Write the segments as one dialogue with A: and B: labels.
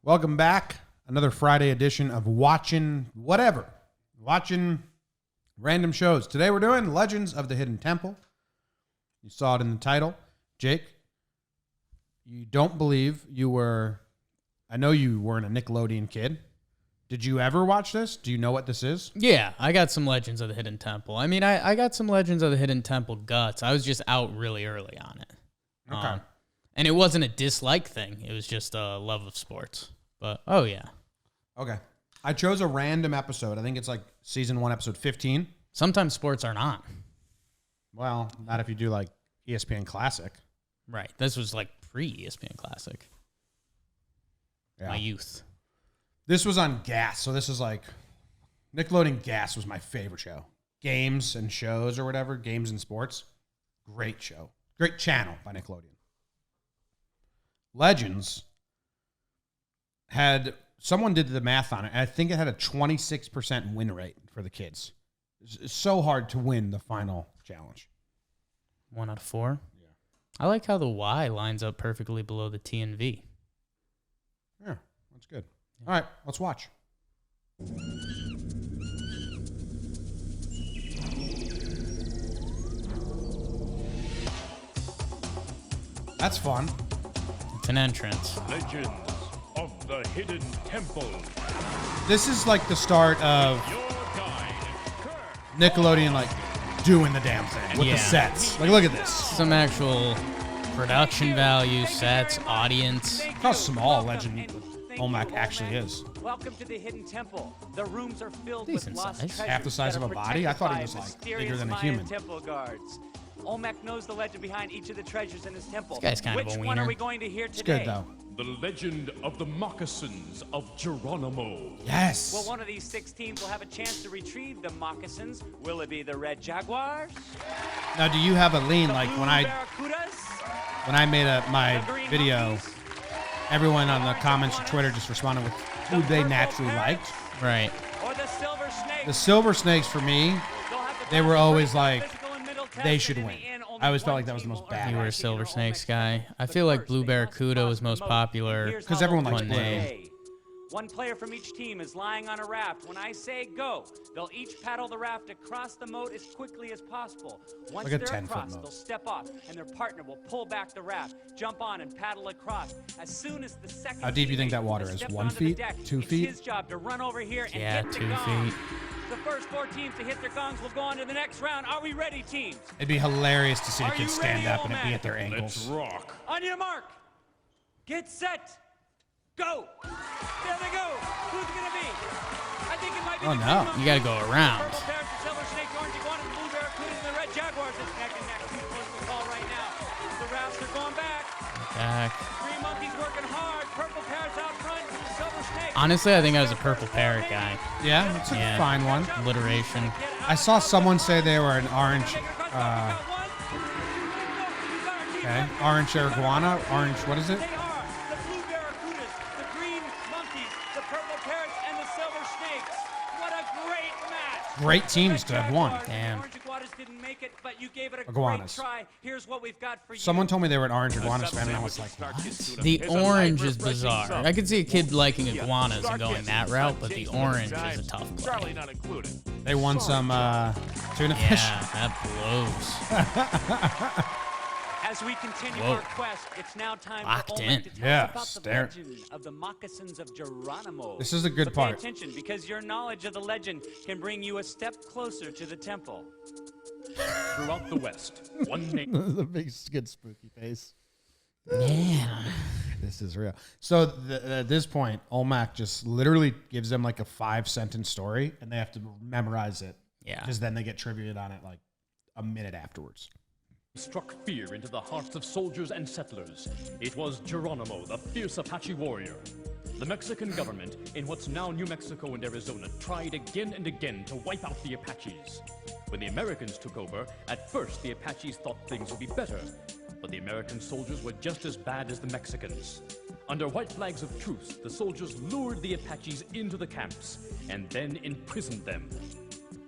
A: Welcome back. Another Friday edition of Watchin' Whatever. Watching random shows. Today we're doing Legends of the Hidden Temple. You saw it in the title. Jake, you don't believe you were... I know you weren't a Nickelodeon kid. Did you ever watch this? Do you know what this is?
B: Yeah, I got some Legends of the Hidden Temple. I mean, I got some Legends of the Hidden Temple guts. I was just out really early on it.
A: Okay.
B: And it wasn't a dislike thing. It was just a love of sports. But, oh, yeah.
A: Okay. I chose a random episode. I think it's like season 1, episode 15.
B: Sometimes sports are not.
A: Well, not if you do like ESPN Classic.
B: Right. This was like pre-ESPN Classic.
A: Yeah.
B: My youth.
A: This was on Gas, so this is like Nickelodeon Gas was my favorite show. Games and shows or whatever, games and sports. Great show. Great channel by Nickelodeon. Legends had, someone did the math on it, and I think it had a 26% win rate for the kids. It's so hard to win the final challenge.
B: 1 out of 4?
A: Yeah.
B: I like how the Y lines up perfectly below the T and V.
A: Yeah, that's good. All right, let's watch. That's fun.
B: It's an entrance.
C: Legends of the Hidden Temple.
A: This is like the start of
C: Your guide,
A: Nickelodeon, like doing the damn thing with the sets. Like, look at this.
B: Some actual production value, sets, audience.
A: Look how small Legend Olmec actually is.
D: Welcome to the Hidden Temple. The rooms are filled
B: Decent
D: with lost
B: size.
D: treasures
A: Half the size
D: that
A: of
D: are
A: a body? I thought he
D: protected
A: was,
D: by
A: like, bigger
D: mysterious
A: than a
D: Mayan
A: human.
D: temple guards. Olmec knows the legend behind each of the treasures in his temple.
B: This guy's kind of a
D: Which one
B: wiener.
D: are we going to hear
A: It's
D: today?
A: good, though.
C: The legend of the Moccasins of Geronimo.
A: Yes.
D: Well, one of these 6 teams will have a chance to retrieve the moccasins. Will it be the Red Jaguars?
A: Now, do you have a lean?
D: The
A: Like,
D: Blue
A: when I made my
D: The Green
A: video,
D: Monkeys?
A: everyone on the comments or Twitter just responded with who
D: The
A: they
D: Purple
A: naturally
D: Parrots?
A: liked.
B: Right.
D: Or the Silver Snakes?
A: The Silver Snakes, for me,
D: They'll have to
A: they
D: pass
A: were
D: a
A: always
D: critical
A: like,
D: physical and mental test,
A: they
D: and
A: should
D: in
A: win.
D: the end, only
A: I always felt
D: one
A: like that was the
D: team
A: most
D: will earn
A: bad.
B: You were a
D: advantage
B: Silver
D: in
B: Snakes
D: Olmec's
B: guy.
D: temple.
B: I
D: But
B: feel like
D: first,
B: Blue
D: they must
B: Barracuda was
D: cross
B: most
D: the moat.
B: popular.
D: Here's
A: 'Cause
D: how
A: everyone
D: they'll
A: likes
D: play.
B: Blue.
D: One player from each team is lying on a raft. When I say go, they'll each paddle the raft across the moat as quickly as possible. Once
A: Like a
D: they're
A: 10-foot
D: across,
A: moat.
D: they'll step off, and their partner will pull back the raft, jump on, and paddle across. As soon as the second
A: How deep do you think that
D: teammate
A: water
D: has
A: is?
D: stepped
A: 1
D: onto the
A: feet?
D: deck,
A: 2
D: it's
A: feet?
D: his job to run over here and
B: Yeah,
D: hit the
B: 2
D: gong.
B: feet.
D: The first 4 teams to hit their gongs will go on to the next round. Are we ready, teams?
A: It'd be hilarious to see the
D: Are you
A: kids stand
D: ready,
A: up and it be
D: Olmec?
A: at their
C: Let's
A: ankles.
C: rock.
D: On your mark. Get set. Go. There they go. Who's it going to be? I think it might be
A: Oh,
D: the
A: no.
D: Green
B: You gotta
D: Monkeys,
B: go
D: the
B: around.
D: Purple Parrots, the Silver Snakes, Orange Iguanas, the Blue Barracudas, and the Red Jaguars. It's neck and neck. Who's supposed to call right now? The rafts are going back.
B: Back.
D: Green Monkeys working hard. Purple Parrots out front. The Silver Snakes.
B: Honestly, I think I was a Purple Parrot guy.
A: Yeah, it's a
B: Yeah.
A: fine one.
B: Alliteration.
A: I saw someone say they were an orange, okay, orange iguana, orange, what is it?
D: They are the Blue Barracudas, the Green Monkeys, the Purple Parrots, and the Silver Snakes. What a great match!
A: Great teams to have won.
D: Jaguars and
B: Damn.
D: Orange Iguanas didn't make it, but you gave it a
A: Iguanas.
D: great try. Here's what we've got for you.
A: Someone told me they were an orange iguana fan, and I was like, what?
B: The orange is bizarre. I could see a kid liking iguanas and going that route, but the orange is a tough
C: Charlie
B: play.
C: not included.
A: They won some tuna fish.
B: Yeah, that blows.
D: As we continue
B: Whoa.
D: our quest, it's now time
B: Locked
D: for Olmec
B: in.
D: to tell
A: Yeah,
D: us about
A: stare.
D: the legend of the Moccasins of Geronimo.
A: This is the good
D: But
A: part.
D: Pay attention, because your knowledge of the legend can bring you a step closer to the temple.
C: Throughout the West, one name.
A: The big, good spooky face.
B: Yeah.
A: This is real. So at this point, Olmec just literally gives them like a 5-sentence story, and they have to memorize it.
B: Yeah.
A: Because then they get trivia on it like a minute afterwards.
C: Struck fear into the hearts of soldiers and settlers. It was Geronimo, the fierce Apache warrior. The Mexican government, in what's now New Mexico and Arizona, tried again and again to wipe out the Apaches. When the Americans took over, at first the Apaches thought things would be better, but the American soldiers were just as bad as the Mexicans. Under white flags of truce, the soldiers lured the Apaches into the camps and then imprisoned them.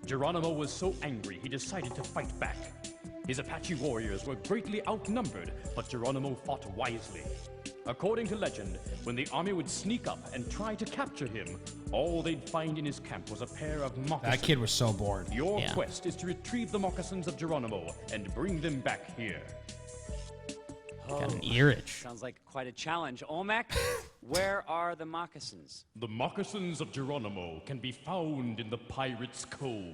C: Geronimo was so angry he decided to fight back. His Apache warriors were greatly outnumbered, but Geronimo fought wisely. According to legend, when the army would sneak up and try to capture him, all they'd find in his camp was a pair of moccasins.
A: That kid was so bored.
C: Your quest is to retrieve the moccasins of Geronimo and bring them back here.
B: Got an ear itch.
D: Sounds like quite a challenge. Olmec, where are the moccasins?
C: The moccasins of Geronimo can be found in the Pirate's Cove.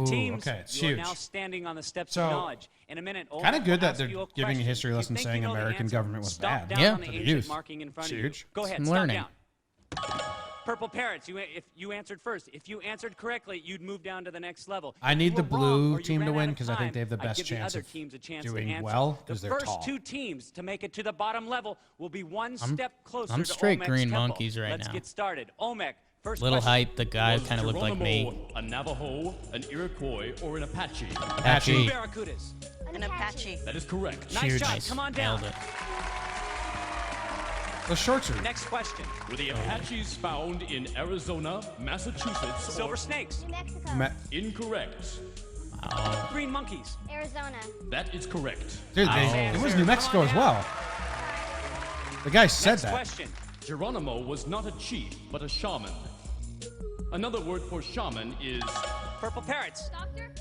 D: Teams,
A: okay, it's
D: you are
A: huge.
D: now standing on the steps
A: So,
D: of knowledge. In a minute,
A: Kind of
D: Olmec
A: good
D: will
A: that
D: ask
A: they're
D: you a
A: giving a
D: question.
A: history
D: You
A: lesson
D: think
A: saying
D: you know the
A: American
D: answer?
A: government was
D: Stop
A: bad.
D: down
B: Yeah,
D: on the
A: for the
D: ancient
A: youth.
D: marking in front
A: It's
D: of
A: huge.
D: you. Go ahead,
B: Some
D: stop
B: learning.
D: down. Purple Parrots, if you answered first. If you answered correctly, you'd move down to the next level.
A: I
D: If
A: need
D: you
A: the
D: were wrong
A: blue
D: or you
A: team to
D: ran
A: win
D: out of
A: because I think
D: time,
A: they have the
D: I'd
A: best
D: give the
A: chance
D: other
A: of
D: teams a chance
A: doing
D: to answer.
A: well,
D: The
A: 'cause they're
D: first
A: tall.
D: two teams to make it to the bottom level will be one step closer
B: I'm
D: to
B: straight
D: Olmec's
B: green
D: temple.
B: monkeys right
D: Let's
B: now.
D: get started. Olmec, first
B: Little
D: question.
B: height, the guy
C: Was
B: kind of looked like me.
C: Geronimo a Navajo, an Iroquois, or an Apache?
B: Apache.
D: Barracudas.
E: An Apache.
C: That is correct.
D: Nice
A: Huge.
D: job.
B: Nice.
D: Come on down.
B: Nailed it.
A: The shorts are.
D: Next question.
C: Were the Apaches found in Arizona, Massachusetts,
D: Silver
C: or
D: snakes.
E: New Mexico.
C: incorrect?
D: Green monkeys.
E: Arizona.
C: That is correct.
A: Dude, it was New Mexico as well. The guy said
D: Next
A: that.
D: question.
C: Geronimo was not a chief, but a shaman. Another word for shaman is...
D: Purple parrots.
E: Doctor?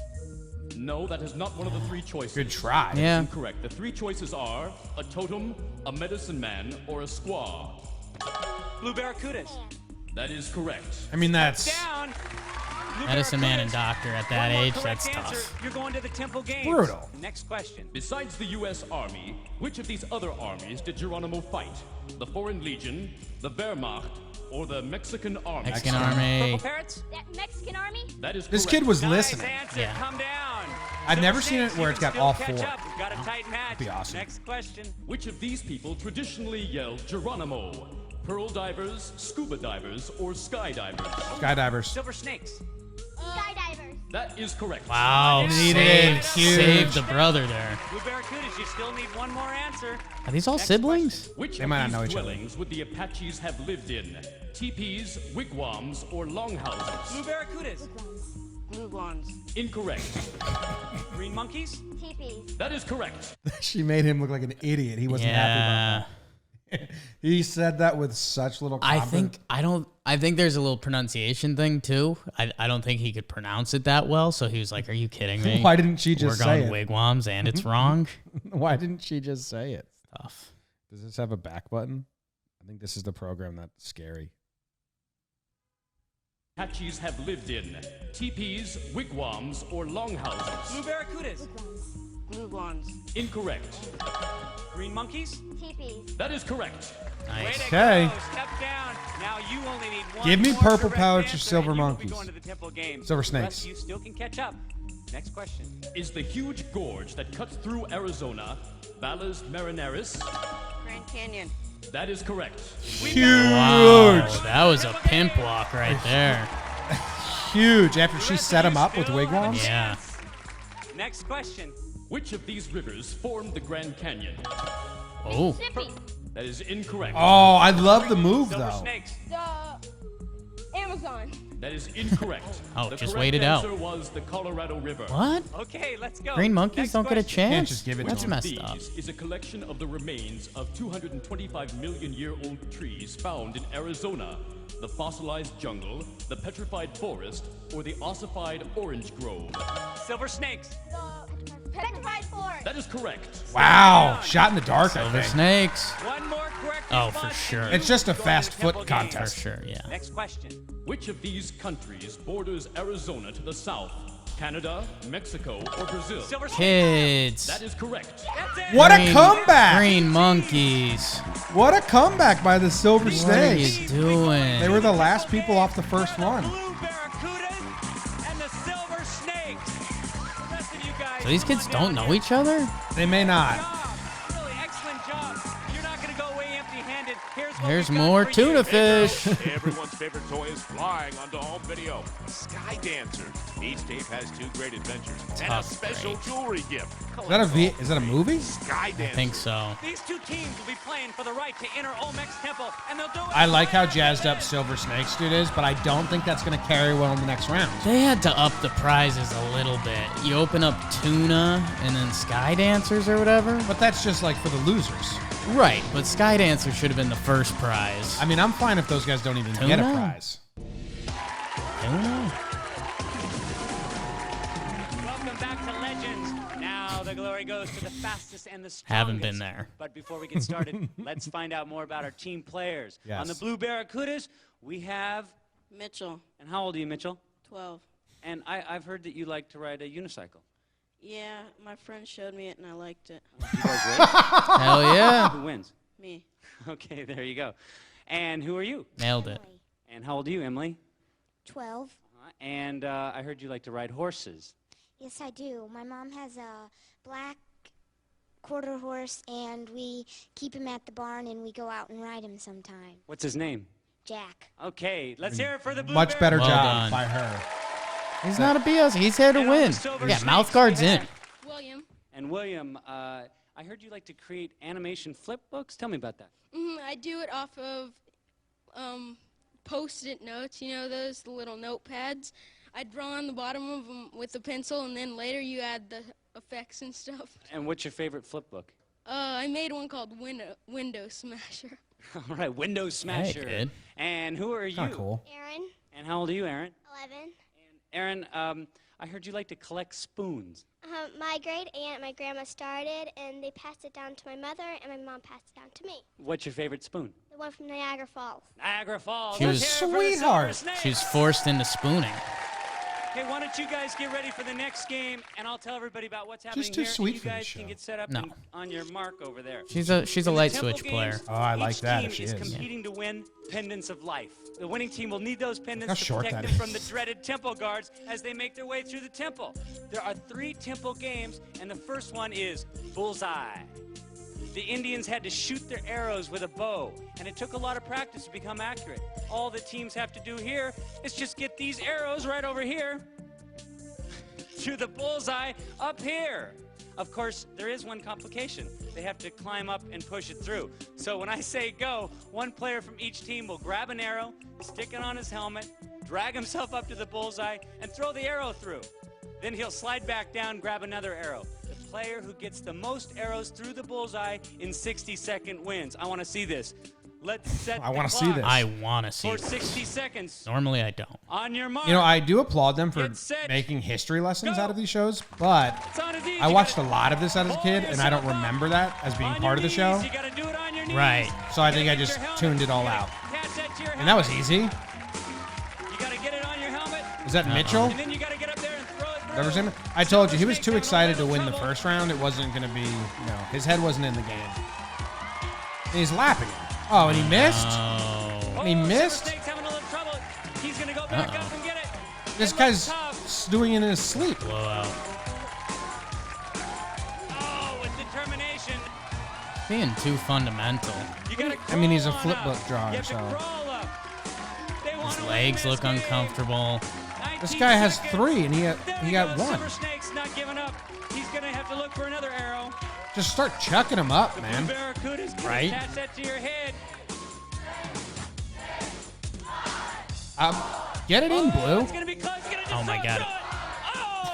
C: No, that is not one of the three choices.
A: Good try.
B: Yeah.
C: Incorrect. The three choices are a totem, a medicine man, or a squaw.
D: Blue barracudas.
C: That is correct.
A: I mean, that's.
D: Down. Blue
B: Medicine man and
D: barracudas.
B: doctor at that
D: One more
B: age,
D: correct
B: that's
D: answer,
B: tough.
D: You're going to the Temple Games.
A: Brutal.
D: Next question.
C: Besides the U.S. Army, which of these other armies did Geronimo fight? The Foreign Legion, the Wehrmacht, or the Mexican Army?
B: Mexican
D: Purple
B: Army.
D: parrots.
E: That Mexican army?
C: That is
A: This
C: correct.
A: kid was
D: Nice
A: listening.
D: answer.
B: Yeah.
D: Come down.
A: I've
D: Silver
A: never seen it
D: snakes,
A: where
D: you
A: it's
D: can
A: got
D: still
A: all
D: catch
A: four.
D: up. We've got a tight match.
A: be awesome.
D: Next question.
C: Which of these people traditionally yelled Geronimo? Pearl divers, scuba divers, or skydivers?
A: Skydivers.
D: Silver snakes.
E: Skydivers.
C: That is correct.
B: Wow,
A: Needed.
B: saved the brother there.
D: Blue barracudas. You still need one more answer.
B: Are these all
D: Next
B: siblings?
C: Which
A: They
C: of
A: might not
C: these
A: know each other.
C: dwellings would the Apaches have lived in? Teepees, wigwams, or longhouses?
D: Blue barracudas.
E: Blue ones.
C: Incorrect.
D: Green monkeys.
E: Teepees.
C: That is correct.
A: She made him look like an idiot. He wasn't happy
B: Yeah.
A: about that. He said that with such little confidence.
B: I think there's a little pronunciation thing too. I don't think he could pronounce it that well, so he was like, "Are you kidding me?
A: Why didn't she just
B: We're
A: say
B: going
A: it?
B: wigwams and it's wrong."
A: Why didn't she just say it?
B: Tough.
A: Does this have a back button? I think this is the program that's scary.
C: Apaches have lived in teepees, wigwams, or longhouses?
D: Blue barracudas.
E: Blue ones.
C: Incorrect.
D: Green monkeys.
E: Teepees.
C: That is correct.
D: Way
B: Nice.
D: to
A: Okay.
D: go. Step down. Now you only need one
A: Give me
D: more
A: purple
D: correct
A: parrots or
D: answer,
A: silver
D: and you will be
A: monkeys.
D: going to the Temple Games.
A: Silver
D: The rest
A: snakes.
D: of you still can catch up. Next question.
C: Is the huge gorge that cuts through Arizona Valles Marineris?
E: Grand Canyon.
C: That is correct.
A: Huge.
B: Wow, that was a pimp walk right there.
A: Huge. After
D: The
A: she
D: rest
A: set
D: of
A: him
D: you
A: up with
D: still have a
A: wigwams.
B: Yeah.
D: chance. Next question.
C: Which of these rivers formed the Grand Canyon?
B: Oh,
E: Mississippi.
C: That is incorrect.
A: Oh, I love the move
D: Silver
A: though.
D: snakes.
E: The Amazon.
C: That is incorrect.
B: Oh,
C: the
B: just
C: correct
B: wait it out.
C: answer was the Colorado River.
B: what?
D: Okay, let's go.
B: Green monkeys
D: Next
B: don't get a
D: question.
B: chance.
A: just give it to
B: That's
A: them.
B: messed
C: These
B: up.
C: is a collection of the remains of 225-million-year-old trees found in Arizona, the fossilized jungle, the petrified forest, or the ossified orange grove.
D: Silver snakes.
E: The Petrified Forest.
C: That is correct.
A: Wow. Shot in the dark, I
B: Silver
A: think.
B: snakes.
D: One more correct
B: Oh, for
D: response,
B: sure.
D: and
A: It's just a
D: you
A: fast
D: go to the
A: foot
D: Temple Games.
B: For
A: contest.
B: sure, yeah.
D: Next question.
C: Which of these countries borders Arizona to the south? Canada, Mexico, or Brazil?
D: Silver snakes.
B: Kids.
C: That is correct.
D: That's it.
A: What a
B: Green-
A: comeback!
B: Green monkeys.
A: What a comeback by the Silver
B: What are you
A: Snakes.
B: doing?
A: They were the last people off the first one.
D: Blue barracudas and the silver snakes. The rest of you guys.
B: So these
D: come
B: kids
D: on
B: don't
D: down
B: know
D: here.
B: each other?
A: They may not.
D: Job. Really excellent job. You're not going to go away empty-handed. Here's what
B: There's
D: we've got
B: more
D: for
B: tuna
D: you.
B: fish.
F: Everyone's favorite toy is flying onto home video. Sky Dancer. Each tape has 2 great adventures and a
B: Tough
F: special
B: break.
F: jewelry gift.
A: Is that a movie?
F: Sky Dancer.
B: I think so.
D: These two teams will be playing for the right to enter Olmec's temple, and they'll do it.
A: I like how
D: right
A: jazzed
D: after
A: up
D: this.
A: Silver Snakes dude is, but I don't think that's going to carry well in the next round.
B: They had to up the prizes a little bit. You open up tuna and then sky dancers or whatever.
A: But that's just like for the losers.
B: Right, but Skydancer should have been the first prize.
A: I mean, I'm fine if those guys don't even get a prize.
B: I don't know.
D: Welcome back to Legends. Now the glory goes to the fastest and the strongest.
B: Haven't been there.
D: But before we get started, let's find out more about our team players.
A: Yes.
D: On the Blue Barracudas, we have...
E: Mitchell,
D: And how old are you, Mitchell?
E: 12.
D: And I've heard that you like to ride a unicycle.
E: Yeah, my friend showed me it and I liked it.
D: You guys race?
B: Hell yeah.
D: Who wins?
E: Me.
D: Okay, there you go. And who are you?
B: Nailed it.
D: And how old are you, Emily?
G: 12.
D: And I heard you like to ride horses.
G: Yes, I do. My mom has a black quarter horse, and we keep him at the barn, and we go out and ride him sometime.
D: What's his name?
G: Jack.
D: Okay, let's hear it for the Blue
A: Much better
B: Well
A: job
B: done.
A: by her.
B: He's not a BS. He's here to
D: And on the
B: win.
D: Silver
B: Yeah,
D: Snakes,
B: mouth guard's
D: we
B: in.
D: have-
E: William.
D: And William, I heard you like to create animation flip books. Tell me about that.
H: I do it off of Post-it notes, you know those, the little notepads. I draw on the bottom of them with a pencil, and then later you add the effects and stuff.
D: And what's your favorite flip book?
H: I made one called Window Smasher.
D: All right, Windows Smasher.
B: good.
D: And who are you?
A: Kind of cool.
G: Aaron,
D: And how old are you, Aaron?
G: 11.
D: Aaron, I heard you like to collect spoons.
G: My great aunt, my grandma started, and they passed it down to my mother, and my mom passed it down to me.
D: What's your favorite spoon?
G: The one from Niagara Falls.
D: Niagara Falls.
B: She
D: Let's
B: was
D: hear it for the
A: sweetheart.
D: Silver Snakes.
B: She's forced into spooning.
D: Okay, why don't you guys get ready for the next game, and I'll tell everybody about what's happening
A: She's too
D: here.
A: sweet
D: you
A: for this
D: guys
A: show.
D: can get set up
B: No.
D: on your mark over there.
B: She's a
D: In the
B: light
D: Temple
B: switch player.
D: games,
A: Oh, I like
D: each
A: that
D: team
A: if she
D: is
A: is.
D: competing to win pendants of life. The winning team will need those
A: how
D: pendants to
A: short
D: protect
A: that
D: them from the
A: is.
D: dreaded temple guards as they make their way through the temple. There are 3 temple games, and the first one is Bullseye. The Indians had to shoot their arrows with a bow, and it took a lot of practice to become accurate. All the teams have to do here is just get these arrows right over here to the bullseye up here. Of course, there is one complication. They have to climb up and push it through. So when I say go, one player from each team will grab an arrow, stick it on his helmet, drag himself up to the bullseye, and throw the arrow through. Then he'll slide back down, grab another arrow. The player who gets the most arrows through the bullseye in 60 seconds wins. I want to see this. Let's set
A: I
D: the
A: wanna see
D: clock
A: this.
B: I want to see
D: for
B: this.
D: 60 seconds.
B: Normally I don't.
D: On your mark.
A: You know, I do applaud them for
D: Get set.
A: making history lessons
D: Go.
A: out of these shows, but
D: It's on his knees.
A: I
D: You
A: watched a
D: gotta
A: lot of this as a kid, and I don't
D: pull yourself
A: remember
D: up.
A: that as being
D: On
A: part of
D: your
A: the show.
D: knees. You gotta do it on your knees.
B: Right.
A: So I
D: You
A: think
D: gotta
A: I
D: get
A: just
D: your helmet.
A: tuned it all
D: You gotta
A: out.
D: attach that to your
A: And that was
D: helmet.
A: easy.
D: You gotta get it on your helmet,
A: Was that Mitchell?
D: and then you gotta get up there and throw it through.
A: That was him? I told you, he was
D: Silver
A: too
D: Snakes
A: excited to
D: having a
A: win the
D: little
A: first round. It wasn't going to be, his head wasn't in the game. And he's lapping it. Oh, and he missed?
B: Oh.
A: And he missed?
D: Silver Snake's having a little trouble. He's gonna go back up and get it.
A: This
D: It
A: guy's
D: looks tough.
A: doing it in his sleep.
B: Blowout.
D: Oh, with determination.
B: Being too fundamental.
D: You gotta
A: I mean, he's a
D: crawl on
A: flip
D: up.
A: book drawer,
D: You have to
A: so-
D: crawl up. They
B: His
D: wanna win
B: legs
D: this
B: look
D: game.
B: uncomfortable.
A: This
D: 19
A: guy has
D: seconds.
A: 3, and he
D: There we
A: got
D: go.
A: 1.
D: Silver Snake's not giving up. He's gonna have to look for another arrow.
A: Just start chucking him up,
D: The
A: man.
D: Blue Barracuda's gonna
A: Right?
D: attach that to your head.
A: Get it in, Blue.
D: It's gonna be close. He's gonna just
B: Oh my
D: throw it
B: God.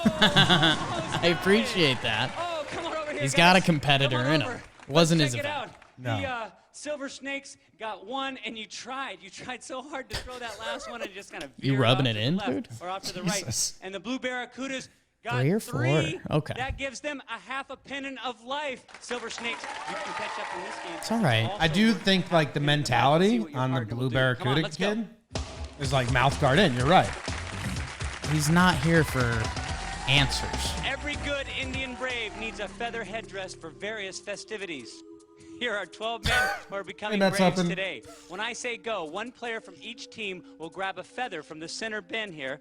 D: through it. Oh!
B: I appreciate that.
D: Oh, come on over here,
B: He's
D: guys.
B: got a competitor
D: Come on
B: in
D: over.
B: him. Wasn't
D: Let's
B: his
D: check it
B: event.
D: out.
A: No.
D: The Silver Snakes got 1, and you tried. You tried so hard to throw that last one, and it just kind of
B: You rubbing it in, dude?
D: or off to the
A: Jesus.
D: right. And the Blue Barracudas got
B: 3 or 4? Okay.
D: That gives them a half a pennant of life. Silver Snakes, you can catch up in this game.
B: It's all right.
D: Also
A: I do
D: look
A: think, like, the
D: See
A: mentality
D: what your
A: on the
D: partner
A: Blue
D: will do. Come on,
A: Barracuda
D: let's go.
A: kid is like mouth guard in. You're right.
B: He's not here for answers.
D: Every good Indian brave needs a feather headdress for various festivities. Here are 12 men who are becoming
A: that's
D: braves
A: something.
D: today. When I say go, one player from each team will grab a feather from the center bin here,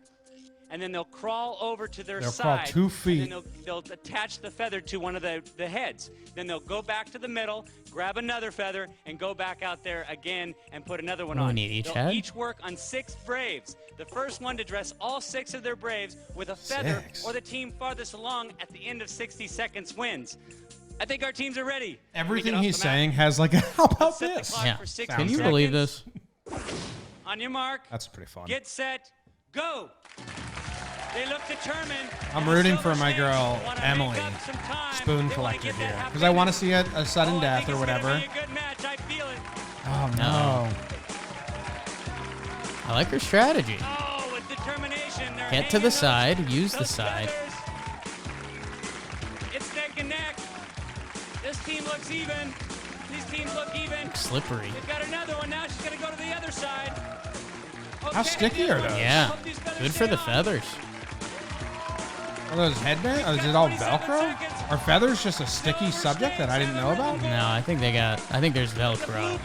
D: and then they'll crawl over to their
A: They'll crawl
D: side.
A: 2 feet.
D: And then they'll attach the feather to one of the heads. Then they'll go back to the middle, grab another feather, and go back out there again and put another one
B: We
D: on.
B: need each
D: They'll
B: head?
D: each work on 6 braves. The first one to dress all 6 of their braves with a feather,
A: 6.
D: or the team farthest along at the end of 60 seconds wins. I think our teams are ready.
A: Everything
D: Get off
A: he's
D: the mat.
A: saying has like a, how about
D: Set the
A: this?
D: clock
B: Yeah.
D: for 60
B: Can you
A: Sounds
B: believe
D: seconds.
B: this?
D: On your mark,
A: That's pretty fun.
D: get set, go. They look determined.
A: I'm rooting for my girl, Emily, spoon collector here. Because I want to see a sudden death or whatever. Oh, no.
B: I like her strategy.
D: Oh, with determination.
B: Get to the side. Use the side.
D: It's neck and neck. This team looks even. These teams look even.
B: Slippery.
D: They've got another one. Now she's going to go to the other side. Okay,
A: How sticky are those?
B: Yeah. Good for the feathers.
A: Are those headbands? Is it all Velcro? Are feathers just a sticky subject that I didn't know about?
B: No, I think there's Velcro.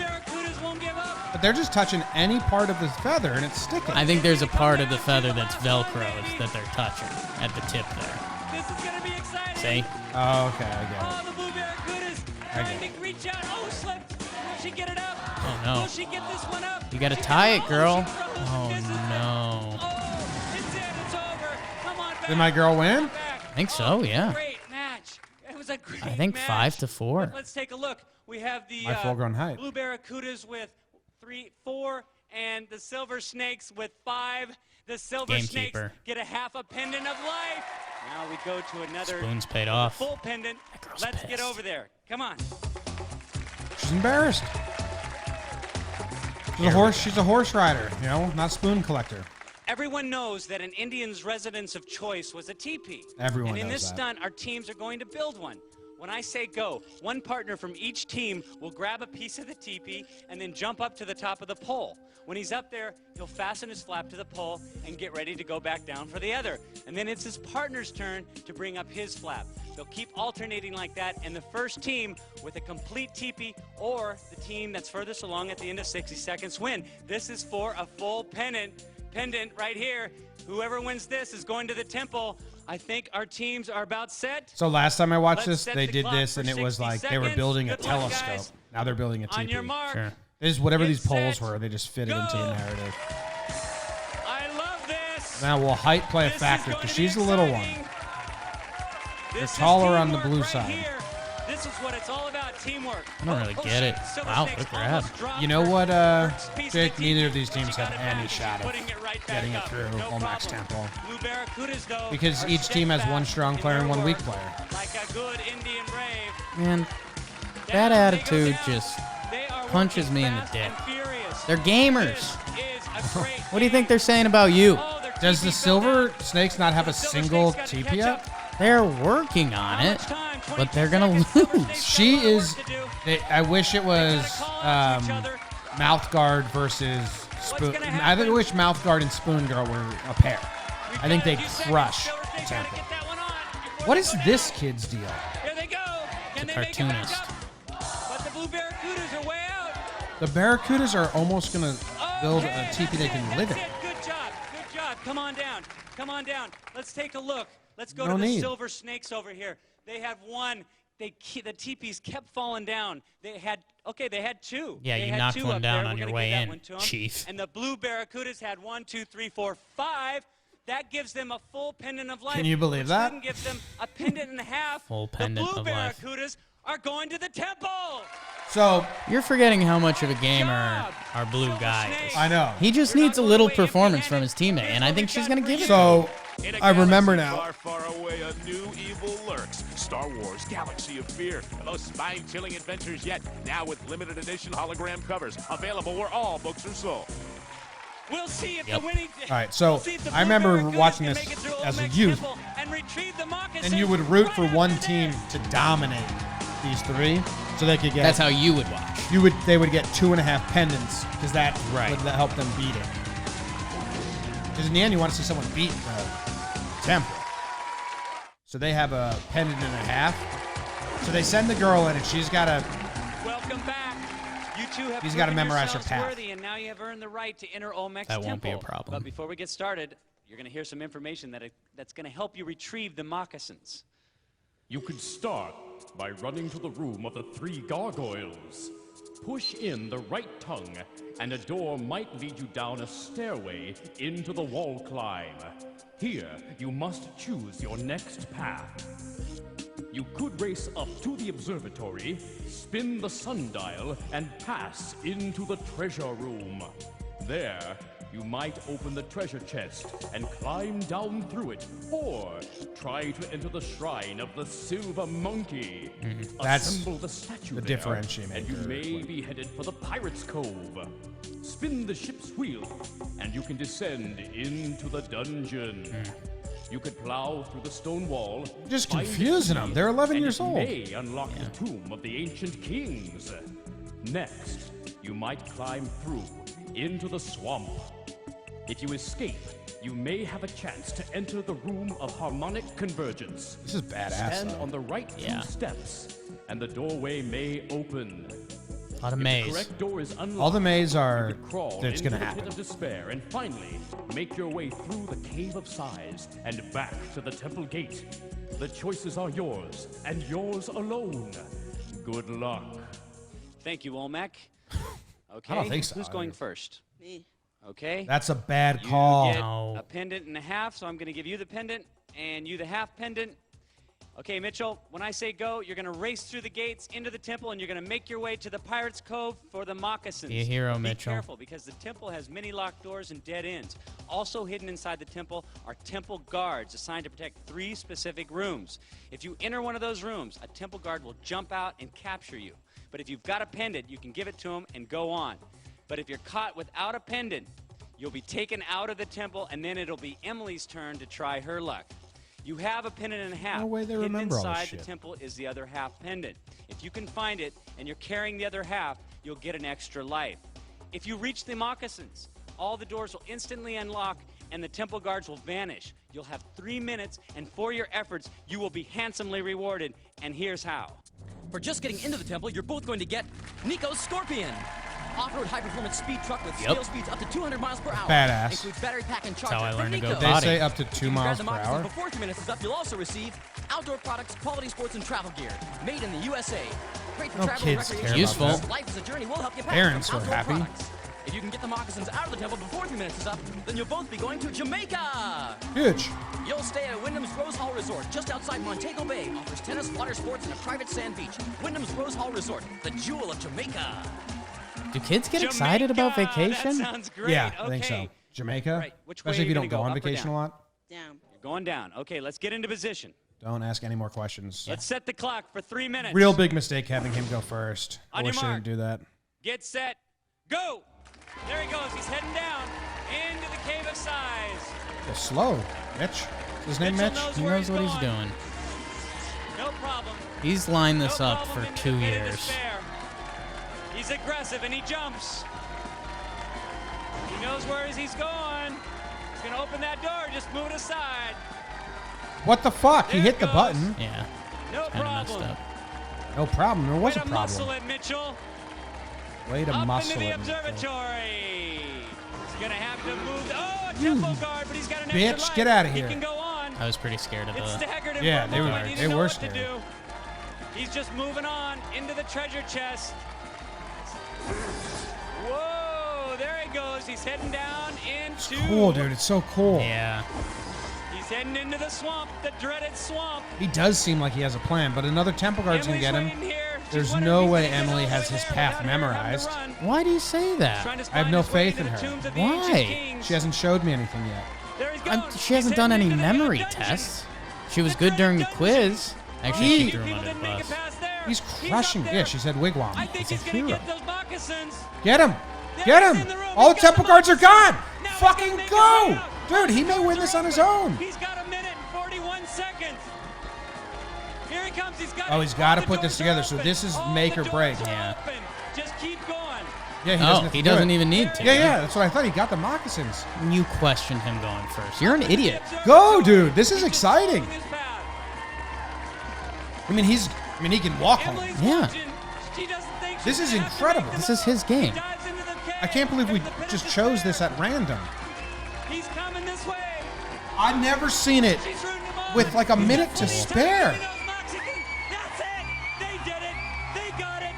A: But they're just touching any part of the feather and it's sticking.
B: I think there's a part of the feather that's Velcro that they're touching at the tip there.
D: This is going to be exciting.
B: See?
A: Oh, okay, I get
D: Oh, the blue barracuda's trying to reach out. Oh, slipped. Will she get it up?
B: Oh, no.
D: Will she get this one up?
B: You got to tie it, girl. Oh,
D: Misses.
B: no.
D: Oh, it's in. It's over. Come on back.
A: Did my girl win?
B: I think so, yeah.
D: Great match. It was a great
B: I think
D: match.
B: 5-4.
D: Let's take a look. We have the
A: My full-grown height.
D: blue barracudas with 4, and the silver snakes with 5. The silver snakes
B: Gamekeeper.
D: get a half a pendant of life. Now we go to another
B: Spoon's paid off.
D: full pendant.
B: girl's
D: Let's get
B: pissed.
D: over there. Come on.
A: She's embarrassed. She's a horse rider, you know, not spoon collector.
D: Everyone knows that an Indian's residence of choice was a teepee.
A: Everyone
D: And in
A: knows
D: this
A: that.
D: stunt, our teams are going to build one. When I say go, one partner from each team will grab a piece of the teepee and then jump up to the top of the pole. When he's up there, he'll fasten his flap to the pole and get ready to go back down for the other. And then it's his partner's turn to bring up his flap. They'll keep alternating like that, and the first team with a complete teepee or the team that's furthest along at the end of 60 seconds win. This is for a full pendant right here. Whoever wins this is going to the temple. I think our teams are about set.
A: So last time I watched
D: Let's
A: this,
D: set
A: they
D: the
A: did
D: clock
A: this,
D: for
A: and it was
D: 60
A: like they were
D: seconds.
A: building a
D: Good luck,
A: telescope.
D: guys.
A: Now they're building a
D: On
A: teepee.
D: your mark.
B: Sure.
A: This is whatever
D: Get
A: these poles
D: set.
A: were, they just fit it into
D: Go.
A: the narrative.
D: I love this.
A: Now, will height play a
D: This is
A: factor?
D: going
A: Because
D: to be
A: she's the little one.
D: exciting.
A: They're
D: This is
A: taller on the
D: teamwork
A: blue
D: right
A: side.
D: here. This is what it's all about, teamwork.
B: I don't really get it.
D: Silver
B: Wow,
D: Snakes
B: good grab.
D: almost dropped
A: You know
D: her
A: what,
D: first piece of
A: Jake?
D: the
A: Neither of
D: teepee.
A: these teams
D: She got
A: have
D: it back
A: any
D: and she's
A: shot of
D: putting it right back
A: getting it
D: up.
A: through
D: No
A: Olmec's
D: problem.
A: temple.
D: Blue Barracudas, though,
A: Because
D: are
A: each team has one
D: steadfast
A: strong
D: in
A: player and
D: their
A: one weak
D: work.
A: player.
D: Like a good Indian brave.
B: Man,
D: Down
B: that
D: they
B: attitude
D: go down.
B: just
D: They are
B: punches
D: working
B: me in the
D: fast
B: dick.
D: and furious.
B: They're gamers.
D: This is a great
B: What do you think
D: game.
B: they're saying about you?
D: Oh, their
A: Does the
D: teepee fell
A: silver
D: down.
A: snakes not have a
D: The silver
A: single
D: snakes got to
A: teepee
D: catch
A: up?
D: up.
B: They're working on
D: How
B: it,
D: much time?
B: but
D: 22
B: they're gonna
D: seconds. Silver
B: lose.
D: Snakes got a
A: She
D: lot of
A: is.
D: work to do.
A: I wish it was
D: They gotta call out to each other.
A: mouth guard versus spoon.
D: gonna
A: I
D: happen?
A: wish mouth guard and spoon girl were a pair.
D: We've
A: I think
D: got a
A: they
D: few seconds.
A: crush
D: Silver Snakes gotta
A: Temple.
D: get that one on before
A: What
D: they
A: is
D: go
A: this
D: down.
A: kid's deal?
D: Here they go. Can
B: The
D: they make it back
B: cartoonist.
D: up? But the blue barracudas are way out.
A: The Barracudas are almost going to build a teepee they can live in.
D: That's it. Good job. Good job. Come on down. Come on down. Let's take a look. Let's go
A: No
D: to the
A: need.
D: silver snakes over here. They have one. The teepees kept falling down. They had two.
B: Yeah,
D: They
B: you
D: had
B: knocked
D: two
B: one
D: up
B: down
D: there.
B: on
D: We're
B: your
D: gonna
B: way
D: give that
B: in,
D: one to 'em.
B: Chief.
D: And the blue barracudas had 1, 2, 3, 4, 5. That gives them a full pendant of life.
A: Can you believe
D: which
A: that?
D: then gives them a pendant and a half.
B: Full pendant
D: the blue
B: of life.
D: barracudas are going to the temple.
A: So,
B: You're forgetting how much of a gamer
D: Job.
B: our blue
D: Silver
B: guy
D: Snakes.
B: is.
A: I know.
B: He just
D: You're
B: needs a
D: not
B: little
D: going away
B: performance from his
D: empty-handed.
B: teammate, and I think she's going to give it to him.
A: So,
F: In a
A: I remember
F: galaxy
A: now.
F: Far, far away, a new evil lurks. Star Wars Galaxy of Fear. The most spine-chilling adventures yet. Now with limited edition hologram covers. Available where all books are sold.
D: We'll see if
B: Yep.
D: the winning.
A: All right, so
D: we'll see if the
A: I
D: Blue
A: remember
D: Barracudas
A: watching
D: can
A: this
D: make it through
A: as a
D: Olmec's
A: youth.
D: temple and retrieve the moccasins
A: And you would root
D: right
A: for
D: after
A: one
D: this.
A: team to dominate these three, so they could get.
B: That's how you would watch.
A: They would get 2.5 pendants because that
B: Right.
A: would help them beat it. Because in the end, you want to see someone beat the temple. So they have a pendant and a half. So they send the girl in, and she's got to.
D: Welcome back. You two have
A: He's gotta
D: proven
A: memorize her
D: yourselves
A: path.
D: worthy, and now you have earned the right to enter Olmec's
B: That
D: temple.
B: won't be a problem.
D: But before we get started, you're going to hear some information that's going to help you retrieve the moccasins.
C: You could start by running to the room of the 3 gargoyles. Push in the right tongue, and a door might lead you down a stairway into the wall climb. Here, you must choose your next path. You could race up to the observatory, spin the sundial, and pass into the treasure room. There, You might open the treasure chest and climb down through it, or try to enter the shrine of the Silver Monkey.
A: That's
C: Assemble the statue
A: the
C: there,
A: differentiator.
C: and you may be headed for the Pirate's Cove. Spin the ship's wheel, and you can descend into the dungeon. You could plow through the stone wall.
A: Just
C: find
A: confusing
C: the
A: them.
C: key,
A: They're 11
C: and
A: years
C: it
A: old.
C: may unlock the tomb of the ancient kings. Next, you might climb through into the swamp. If you escape, you may have a chance to enter the room of harmonic convergence.
A: This is badass.
C: Stand
A: though.
C: on the right
B: Yeah.
C: 2 steps, and the doorway may open.
B: A lot of
C: The
B: maze.
C: correct door is unlocked.
A: All the maze are.
C: Crawl
A: That's
C: into
A: gonna
C: the
A: happen.
C: pit of despair, and finally make your way through the cave of sighs and back to the temple gate. The choices are yours, and yours alone. Good luck.
D: Thank you, Olmec. Okay.
A: I don't think so.
D: Who's going first?
E: Me.
D: Okay.
A: That's a bad
D: You
A: call.
D: get
B: No.
D: a pendant and a half, so I'm going to give you the pendant and you the half pendant. Okay, Mitchell, when I say go, you're going to race through the gates into the temple, and you're going to make your way to the Pirate's Cove for the Moccasins.
B: Be a hero,
D: Be
B: Mitchell.
D: careful, because the temple has many locked doors and dead ends. Also hidden inside the temple are temple guards assigned to protect 3 specific rooms. If you enter one of those rooms, a temple guard will jump out and capture you. But if you've got a pendant, you can give it to him and go on. But if you're caught without a pendant, you'll be taken out of the temple, and then it'll be Emily's turn to try her luck. You have a pendant and a half.
A: No way they
D: Hidden
A: remember all this
D: inside
A: shit.
D: the temple is the other half pendant. If you can find it and you're carrying the other half, you'll get an extra life. If you reach the moccasins, all the doors will instantly unlock and the temple guards will vanish. You'll have 3 minutes, and for your efforts, you will be handsomely rewarded. And here's how.
I: For just getting into the temple, you're both going to get Nico's Scorpion. Off-road high-performance speed truck with scale speeds up to 200 miles per hour.
A: Badass.
I: Includes battery pack and
B: That's how
I: charger
B: I
I: for
B: learned to go
I: Nico.
A: They
B: body.
A: say up to 2
I: You can grab
A: miles
I: the
A: per
I: moccasins
A: hour.
I: Before 2 minutes is up, you'll also receive outdoor products, quality sports, and travel gear. Made in the USA. Great for
A: No
I: travel
A: kids
I: and
A: care
I: recreation.
B: about
A: that.
I: Life is a journey. We'll help you pack
A: Parents
I: some
A: are
I: outdoor
A: happy.
I: products. If you can get the moccasins out of the temple before 2 minutes is up, then you'll both be going to Jamaica.
A: Huge.
I: You'll stay at Wyndham's Rose Hall Resort, just outside Montego Bay. Offers tennis, water sports, and a private sand beach. Wyndham's Rose Hall Resort, the jewel of Jamaica.
B: Do kids get excited about
D: Jamaica!
B: vacation?
D: That sounds great.
A: Yeah, I
D: okay.
A: think so. Jamaica?
D: Right, which way
A: Especially
D: are
A: if you
D: you
A: don't
D: gonna
A: go on
D: up or
A: vacation a
D: down?
A: lot.
E: Down.
D: You're going down. Okay, let's get into position.
A: Don't ask any more questions.
D: Let's set the clock for 3 minutes.
A: Real big mistake having him go first. I
D: On your
A: wish I
D: mark.
A: didn't do that.
D: Get set, go! There he goes. He's heading down into the Cave of Sighs.
A: Go slow, Mitch. Is his name
D: Mitchell
A: Mitch?
D: knows
B: He
D: where
B: knows what he's
D: going.
B: doing.
D: No problem.
B: He's lined this
D: No
B: up
D: problem
B: for
D: into
B: 2
D: the pit of
B: years.
D: despair. He's aggressive and he jumps. He knows where he's going. He's gonna open that door. Just move it aside.
A: What the fuck? He
D: There
A: hit
D: it
A: the
D: goes.
A: button.
B: Yeah,
D: No
B: kind of messed
D: problem.
B: up.
A: No problem. There was
D: Way
A: a
D: to muscle
A: problem.
D: it, Mitchell.
A: Way to
D: Up
A: muscle
D: into the
A: it. Mitchell.
D: observatory. He's gonna have to move. Oh, a temple guard, but he's got an
A: Bitch,
D: extra life.
A: get outta here.
D: He can go on.
B: I was pretty scared of
D: It
B: the.
D: staggered him
A: Yeah,
D: for a
A: they were-
D: moment. He
A: they
D: didn't know
A: were
D: what
A: scared.
D: to do. He's just moving on into the treasure chest. Whoa, there he goes. He's heading down
A: It's
D: into.
A: cool, dude. It's so cool.
B: Yeah,
D: He's heading into the swamp, the dreaded swamp.
A: He does seem like he has a plan, but another temple guard's gonna
D: Emily's
A: get him.
D: waiting here. She's
A: There's
D: wondering
A: no
D: if he's
A: way
D: gonna get
A: Emily
D: all the
A: has
D: way
A: his
D: there
A: path
D: without her having to
A: memorized.
D: run.
B: why do you say that?
D: Trying to
A: I have
D: find
A: no
D: his way
A: faith
D: to
A: in
D: the
A: her.
D: tombs of the
B: Why?
D: ancient kings.
A: She hasn't showed me anything yet.
D: There he's going.
B: She hasn't
D: He's
B: done
D: heading
B: any
D: into the
B: memory
D: dungeon.
B: tests. She was good during the quiz. Actually, she threw him
D: People
B: under the
D: didn't make it
B: bus.
D: past there.
A: He's
D: up
A: crushing.
D: there.
A: Yeah, she said wigwam.
D: I think
A: He's
D: he's
A: a
D: gonna
A: hero.
D: get those moccasins.
A: Get him!
D: There
A: Get
D: he is
A: him!
D: in the room.
A: All the
D: He's got
A: temple
D: the
A: guards are gone!
D: moccasins. Now he's
A: Fucking
D: gonna make his
A: go!
D: way out.
A: Dude, he may
D: Doors
A: win
D: are
A: this on his
D: open.
A: own.
D: He's got a minute and 41 seconds. Here he comes. He's got.
A: Oh,
D: it.
A: he's gotta
D: All the
A: put this
D: doors are
A: together, so
D: open.
A: this is
D: All
A: make
D: the
A: or break.
D: doors are
B: Yeah.
D: open. Just keep going.
A: Yeah, he doesn't,
B: Oh,
A: have to
B: he
A: do
B: doesn't
A: it.
B: even need to.
A: Yeah, yeah, that's what I thought. He got the moccasins.
B: You questioned him going first. You're an idiot.
A: Go, dude. This is exciting.
D: His path.
A: I mean, he can walk home.
D: Emily's
B: Yeah.
D: watching. She doesn't think
A: This
D: she's
A: is
D: gonna have to
A: incredible.
D: make the
B: This is
D: move.
B: his game.
D: He dives into the cave.
A: I can't believe we
D: There's the pit
A: just
D: of
A: chose
D: despair.
A: this at random.
D: He's coming this way.
A: I've never seen it
D: She's rooting him on.
A: with like a
D: He's
A: minute
D: got
A: to
D: 40
A: spare.
D: times in those Mexicans. That's it. They did it. They got it.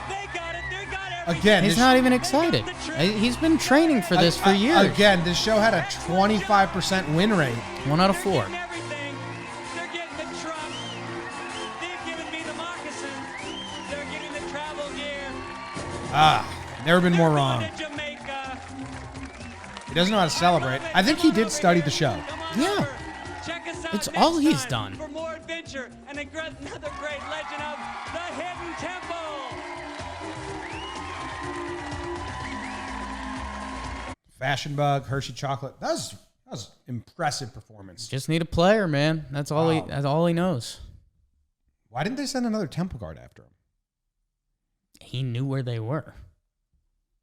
D: They got it. They got everything.
A: Again,
B: He's
A: this-
B: not even excited. He's been training for this for years.
A: Again, this show had a 25% win rate.
B: 1 out of
D: They're
B: 4.
D: getting everything. They're getting the truck. They've given me the moccasins. They're getting the travel gear.
A: Ah, never been more
D: They're
A: wrong.
D: going to Jamaica.
A: He doesn't know how to celebrate. I think he did study the show.
B: Yeah.
D: Check us out
B: It's
D: next
B: all he's
D: time
B: done.
D: for more adventure and another great legend of the Hidden Temple.
A: Fashion Bug, Hershey Chocolate. That was impressive performance.
B: Just need a player, man. That's all he knows.
A: Why didn't they send another temple guard after him?
B: He knew where they were.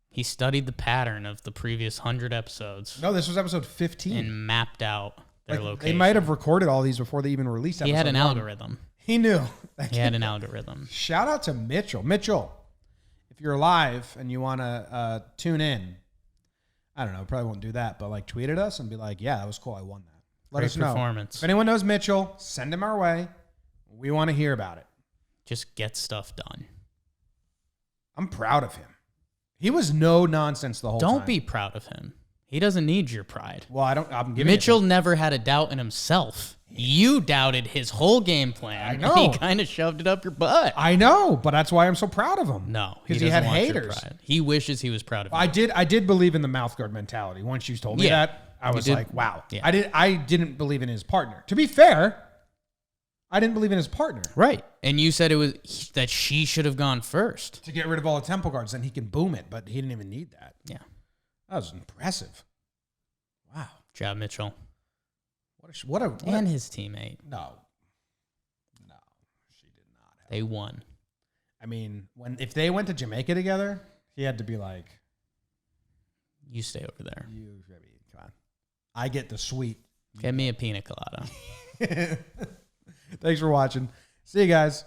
B: He studied the pattern of the previous 100 episodes.
A: No, this was episode 15.
B: And mapped out their location.
A: They might have recorded all these before they even released episode
B: He had an
A: 1.
B: algorithm.
A: He knew.
B: He had an algorithm.
A: Shout out to Mitchell. Mitchell, if you're live and you want to tune in, I don't know, probably won't do that, but like tweet at us and be like, yeah, that was cool. I won that. Let
B: Great
A: us know.
B: performance.
A: If anyone knows Mitchell, send him our way. We want to hear about it.
B: Just get stuff done.
A: I'm proud of him. He was no nonsense the whole time.
B: Don't be proud of him. He doesn't need your pride.
A: Well, I'm giving
B: Mitchell
A: it to him.
B: never had a doubt in himself. You doubted his whole game plan.
A: I know.
B: And he kind of shoved it up your butt.
A: I know, but that's why I'm so proud of him.
B: No,
A: because he had
B: doesn't want your
A: haters.
B: pride. He wishes he was proud of you.
A: I did believe in the mouth guard mentality. Once you told me
B: Yeah.
A: that, I was
B: did.
A: like, wow.
B: Yeah.
A: I didn't believe in his partner. To be fair, I didn't believe in his partner.
B: Right. And you said it was that she should have gone first.
A: To get rid of all the temple guards, then he can boom it, but he didn't even need that.
B: Yeah.
A: That was impressive. Wow.
B: Job, Mitchell.
A: What a
B: And his teammate.
A: No, she did not.
B: They won.
A: I mean, if they went to Jamaica together, he had to be like,
B: You stay over there.
A: come on. I get the sweet.
B: Get me a pina colada.
A: Thanks for watching. See you guys.